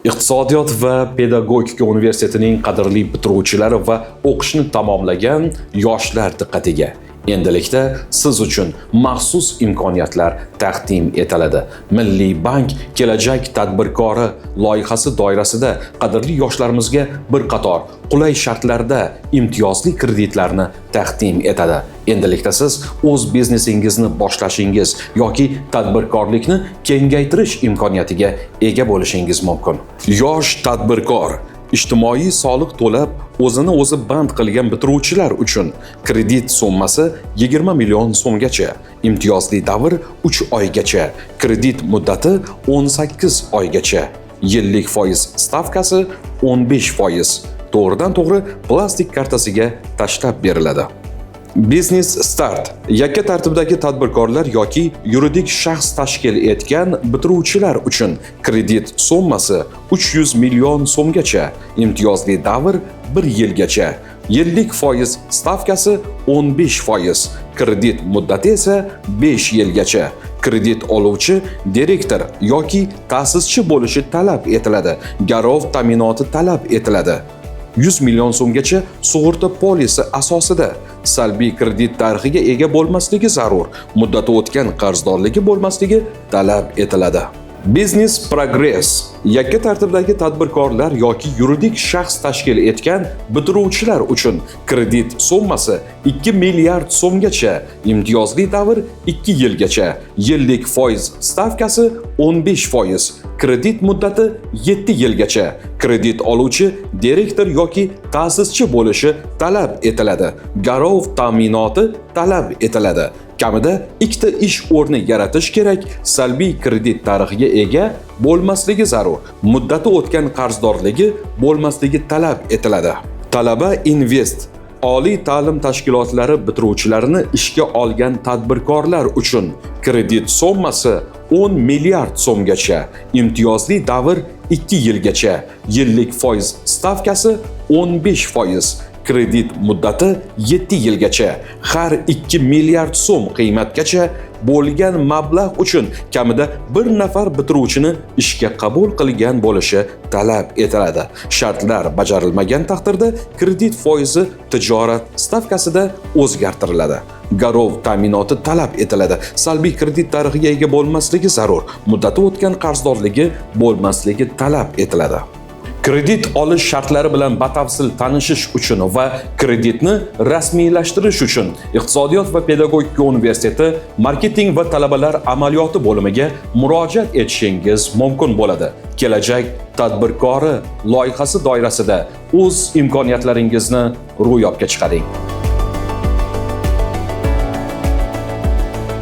Iqtisodiyot va pedagogika universitetining qadrli bitiruvchilari va o'qishni tamomlagan yoshlar diqqatiga. Endilikda siz uchun maxsus imkoniyatlar taqdim etiladi. Milliy bank kelajak tadbirkori loyihasi doirasida qadrli yoshlarimizga bir qator qulay shartlarda imtiyozli kreditlarni taqdim etadi. Endilikda siz o'z biznesingizni boshlashingiz yoki tadbirkorlikni kengaytirish imkoniyatiga ega bo'lishingiz mumkin. Yosh tadbirkor ijtimoiy soliq to'lab o'zini o'zi band qilgan bitiruvchilar uchun kredit summasi 20 million so'mgacha, imtiyozli davr 3 oygacha, kredit muddati 18 oygacha, yillik foiz stavkasi 15%, to'g'ridan to'g'ri plastik kartasiga tashlab beriladi. Business Start yakka tartibdagi tadbirkorlar yoki yuridik shaxs tashkil etgan bitiruvchilar uchun kredit summasi 300 million so'mgacha, imtiyozli davr 1 yilgacha, yillik foiz stavkasi 15%, kredit muddati esa 5 yilgacha. Kredit oluvchi direktor yoki ta'sischi bo'lishi talab etiladi. Garov ta'minoti talab etiladi. 100 million so'mgacha sug'urta polisi asosida salbiy kredit tarixiga ega bo'lmasligi zarur, muddati o'tgan qarzdorligi bo'lmasligi talab etiladi. Business Progress yakka tartibdagi tadbirkorlar yoki yuridik shaxs tashkil etgan bitiruvchilar uchun kredit summasi 2 milliard so'mgacha, imtiyozli davr 2 yilgacha, yillik foiz stavkasi 15%, kredit muddati 7 yilgacha, kredit oluvchi direktor yoki ta'sischi bo'lishi talab etiladi. Garov ta'minoti talab etiladi. Kamida 2 ta ish o'rni yaratish kerak, salbiy kredit tarixiga ega bo'lmasligi zarur, muddati o'tgan qarzdorligi bo'lmasligi talab etiladi. Talaba Invest oliy ta'lim tashkilotlari bitiruvchilarini ishga olgan tadbirkorlar uchun kredit summasi 10 milliard so'mgacha, imtiyozli davr 2 yilgacha, yillik foiz stavkasi 15%, kredit muddati 7 yilgacha, har 2 milliard so'm qiymatgacha bo'lgan mablag' uchun kamida bir nafar bitiruvchini ishga qabul qilgan bo'lishi talab etiladi. Shartlar bajarilmagan taqdirda kredit foizi tijorat stavkasida o'zgartiriladi. Garov ta'minoti talab etiladi. Salbiy kredit tarixiga ega bo'lmasligi zarur, muddati o'tgan qarzdorligi bo'lmasligi talab etiladi. Kredit olish shartlari bilan batafsil tanishish uchun va kreditni rasmiylashtirish uchun Iqtisodiyot va pedagogika universiteti marketing va talabalar amaliyoti bo'limiga murojaat etishingiz mumkin bo'ladi. Kelajak tadbirkori loyihasi doirasida o'z imkoniyatlaringizni ro'yobga chiqaring.